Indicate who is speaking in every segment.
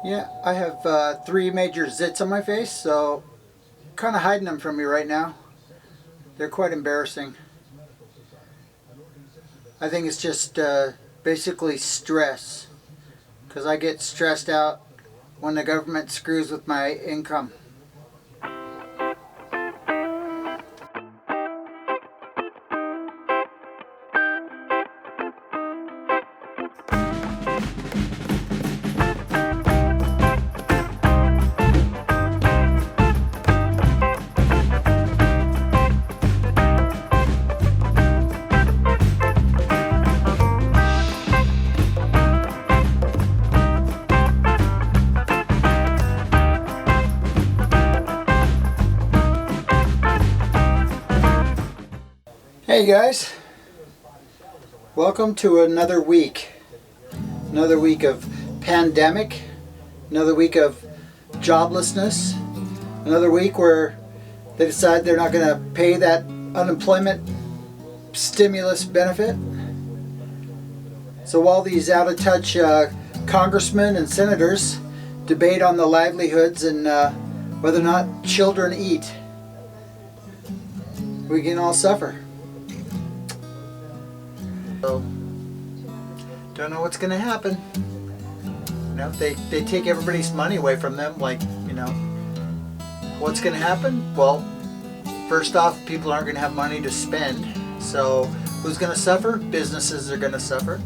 Speaker 1: Yeah, I have 3 major zits on my face, so kind of hiding them from you right now. They're quite embarrassing. I think it's just basically stress, because I get stressed out when the government screws with my income. Hey guys, welcome to another week of pandemic, another week of joblessness, another week where they decide they're not going to pay that unemployment stimulus benefit. So while these out of touch congressmen and senators debate on the livelihoods and whether or not children eat, we can all suffer. So, don't know what's going to happen. You know, if they take everybody's money away from them, like, you know, what's going to happen? Well, first off, people aren't going to have money to spend. So, who's going to suffer? Businesses are going to suffer.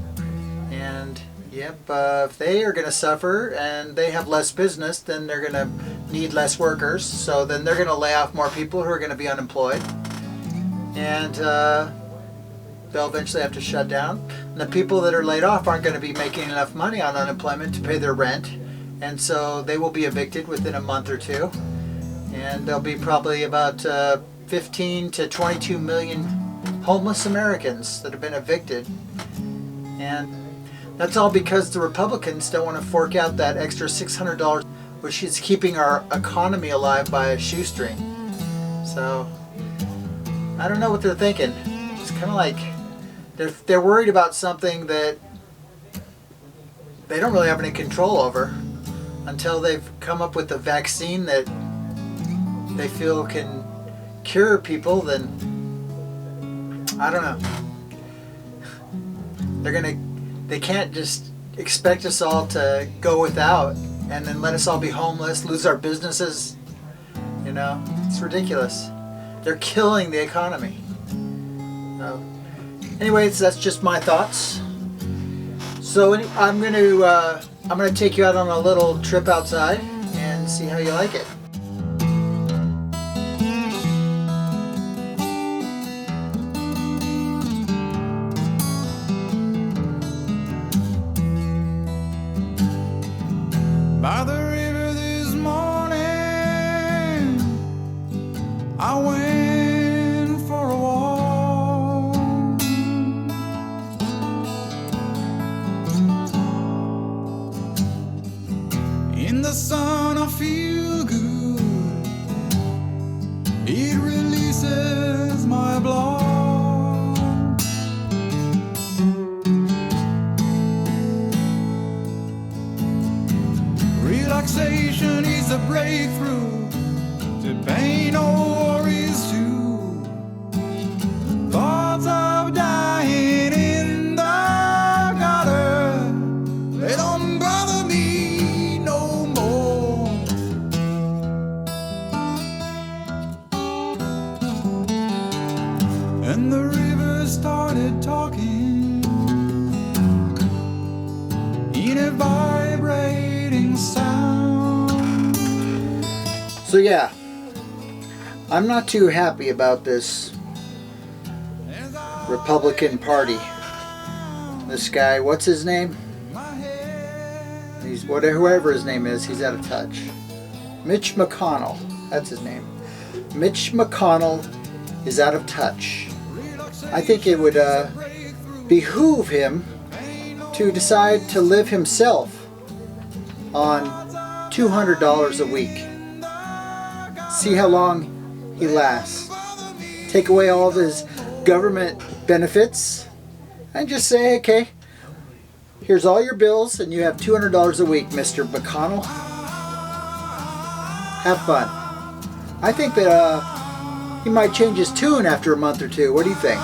Speaker 1: And, yep, if they are going to suffer and they have less business, then they're going to need less workers. So, then they're going to lay off more people who are going to be unemployed. And, they'll eventually have to shut down. And the people that are laid off aren't going to be making enough money on unemployment to pay their rent. And so they will be evicted within a month or two. And there'll be probably about 15 to 22 million homeless Americans that have been evicted. And that's all because the Republicans don't want to fork out that extra $600, which is keeping our economy alive by a shoestring. So, I don't know what they're thinking. It's kind of like they're worried about something that they don't really have any control over until they've come up with a vaccine that they feel can cure people. Then I don't know. They can't just expect us all to go without and then let us all be homeless, lose our businesses. You know, it's ridiculous. They're killing the economy. So, anyways, that's just my thoughts. So I'm going to take you out on a little trip outside and see how you like it.
Speaker 2: By the river this morning, I went for a walk. In the sun I feel good, it releases my blood. Relaxation is a breakthrough to pain or worries too. Thoughts of dying in the gutter, they don't bother me no more. And the river started talking in a vibrating sound.
Speaker 1: So yeah, I'm not too happy about this Republican Party. This guy, what's his name? He's whoever his name is, he's out of touch. Mitch McConnell, that's his name. Mitch McConnell is out of touch. I think it would behoove him to decide to live himself on $200 a week. See how long he lasts. Take away all of his government benefits and just say, okay, Here's all your bills, and you have $200 a week, Mr. McConnell. Have fun. I think that he might change his tune after a month or two. What do you think?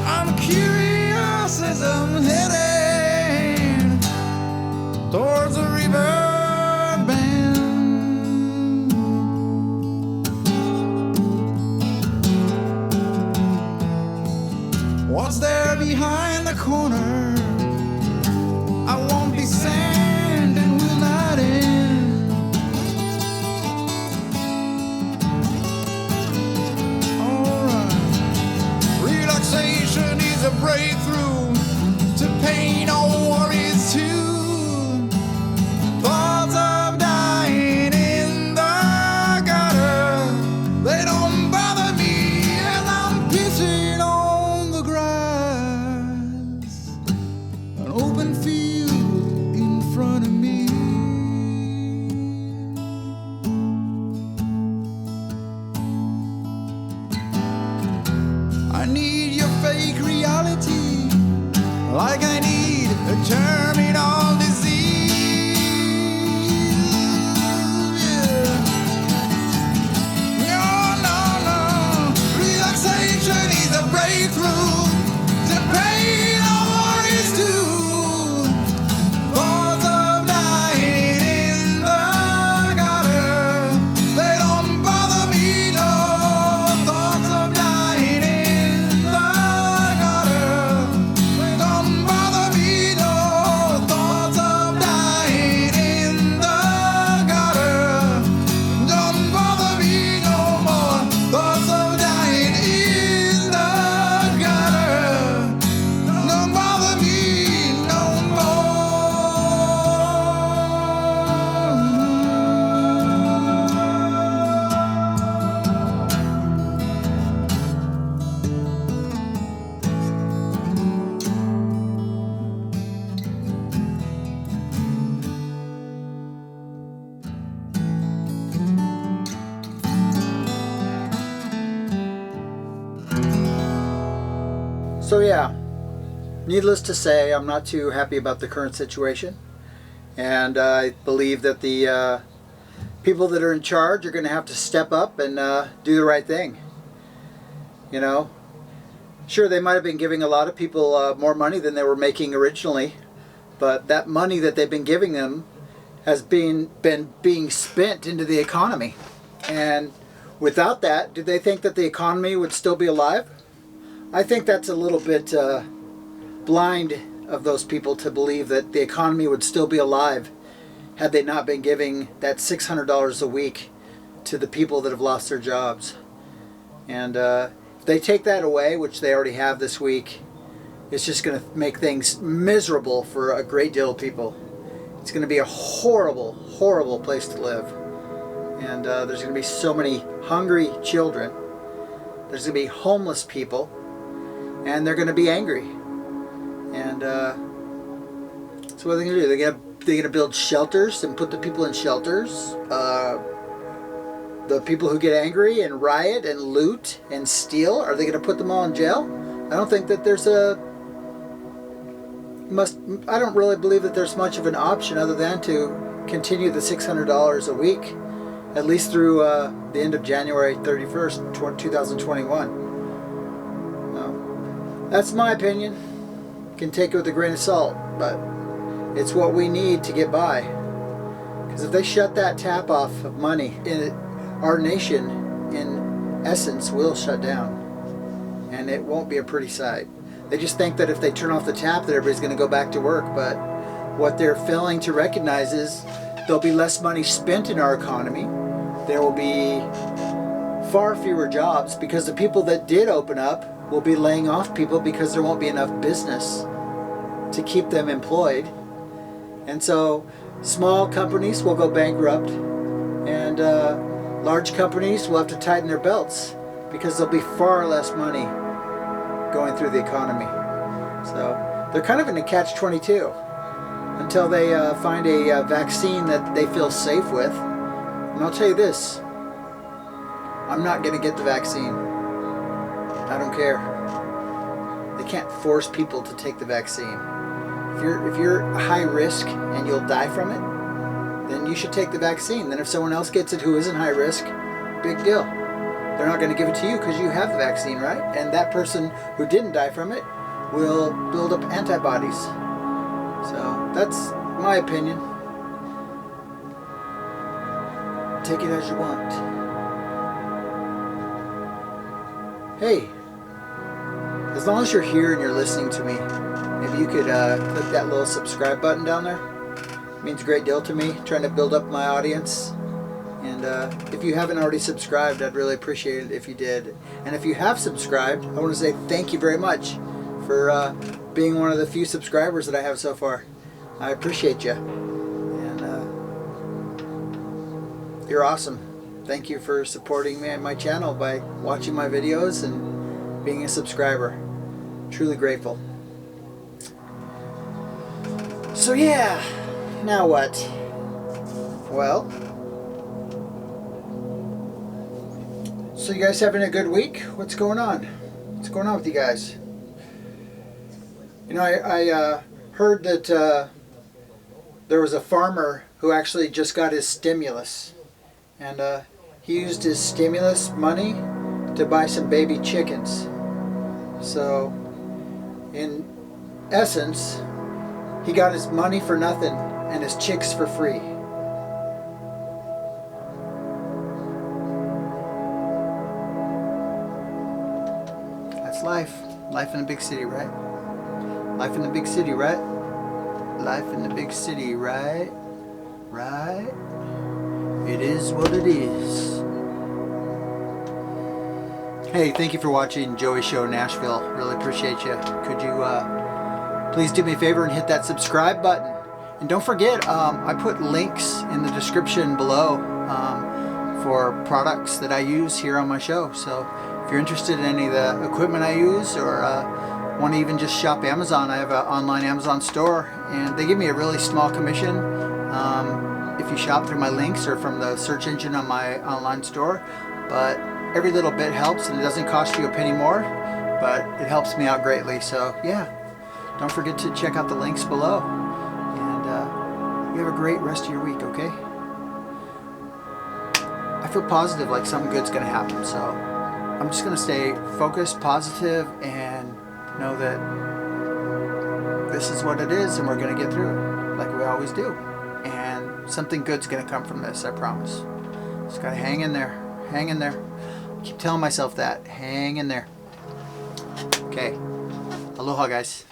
Speaker 2: I'm curious as I'm heading towards the river bend. What's there behind the corner? I won't be sand and will not end. Alright. Relaxation is a breakthrough to pain or worries too. Thoughts of dying in the gutter, they don't bother me as I'm pissing on the grass. An open field in front of me. I need your fake reality, like I need a terminal disease. Yeah. No, no. Relaxation is a breakthrough to pain or worries too. Thoughts of dying in the gutter, they don't bother me, no. Thoughts of dying in the gutter, they don't bother me, no. Thoughts of dying in the gutter, don't bother me no more. Thoughts of dying in the gutter, don't bother me no more.
Speaker 1: So yeah, needless to say, I'm not too happy about the current situation. And I believe that the people that are in charge are going to have to step up and do the right thing. You know, sure, they might have been giving a lot of people more money than they were making originally, but that money that they've been giving them has been being spent into the economy. And without that, do they think that the economy would still be alive? I think that's a little bit blind of those people to believe that the economy would still be alive had they not been giving that $600 a week to the people that have lost their jobs. And if they take that away, which they already have this week, it's just going to make things miserable for a great deal of people. It's going to be a horrible, horrible place to live. And there's going to be so many hungry children. There's going to be homeless people. And they're going to be angry. And so what are they going to do? They're going to build shelters and put the people in shelters. The people who get angry and riot and loot and steal, are they going to put them all in jail? I don't think that there's I don't really believe that there's much of an option other than to continue the $600 a week, at least through the end of January 31st, 2021. That's my opinion. You can take it with a grain of salt, but it's what we need to get by. Because if they shut that tap off of money, our nation, in essence, will shut down. And it won't be a pretty sight. They just think that if they turn off the tap that everybody's going to go back to work, but what they're failing to recognize is there'll be less money spent in our economy. There will be far fewer jobs because the people that did open up will be laying off people because there won't be enough business to keep them employed. And so small companies will go bankrupt, and large companies will have to tighten their belts because there'll be far less money going through the economy. So they're kind of in a catch-22 until they find a vaccine that they feel safe with. And I'll tell you this, I'm not going to get the vaccine. I don't care. They can't force people to take the vaccine. If you're high risk and you'll die from it, then you should take the vaccine. Then if someone else gets it who isn't high risk, big deal. They're not going to give it to you because you have the vaccine, right? And that person who didn't die from it will build up antibodies. So that's my opinion. Take it as you want. Hey, as long as you're here and you're listening to me, maybe you could click that little subscribe button down there. It means a great deal to me, trying to build up my audience. And if you haven't already subscribed, I'd really appreciate it if you did. And if you have subscribed, I want to say thank you very much for being one of the few subscribers that I have so far. I appreciate you. And you're awesome. Thank you for supporting me and my channel by watching my videos and being a subscriber. Truly grateful. So yeah, now what? Well, so you guys having a good week? What's going on? What's going on with you guys? You know, I heard that there was a farmer who actually just got his stimulus, and he used his stimulus money to buy some baby chickens. So, in essence, he got his money for nothing and his chicks for free. That's life. Life in a big city, right? Life in the big city, right? Life in the big city, right? Right? It is what it is. Hey, thank you for watching Joey Show Nashville. Really appreciate you. Could you please do me a favor and hit that subscribe button? And don't forget, I put links in the description below for products that I use here on my show. So if you're interested in any of the equipment I use, or want to even just shop Amazon, I have an online Amazon store, and they give me a really small commission if you shop through my links or from the search engine on my online store. But every little bit helps, and it doesn't cost you a penny more, but it helps me out greatly. So yeah, don't forget to check out the links below, and you have a great rest of your week, okay? I feel positive, like something good's gonna happen, so I'm just gonna stay focused, positive, and know that this is what it is, and we're gonna get through it like we always do. And something good's gonna come from this, I promise. Just gotta hang in there. Hang in there. I keep telling myself that. Hang in there. Okay. Aloha, guys.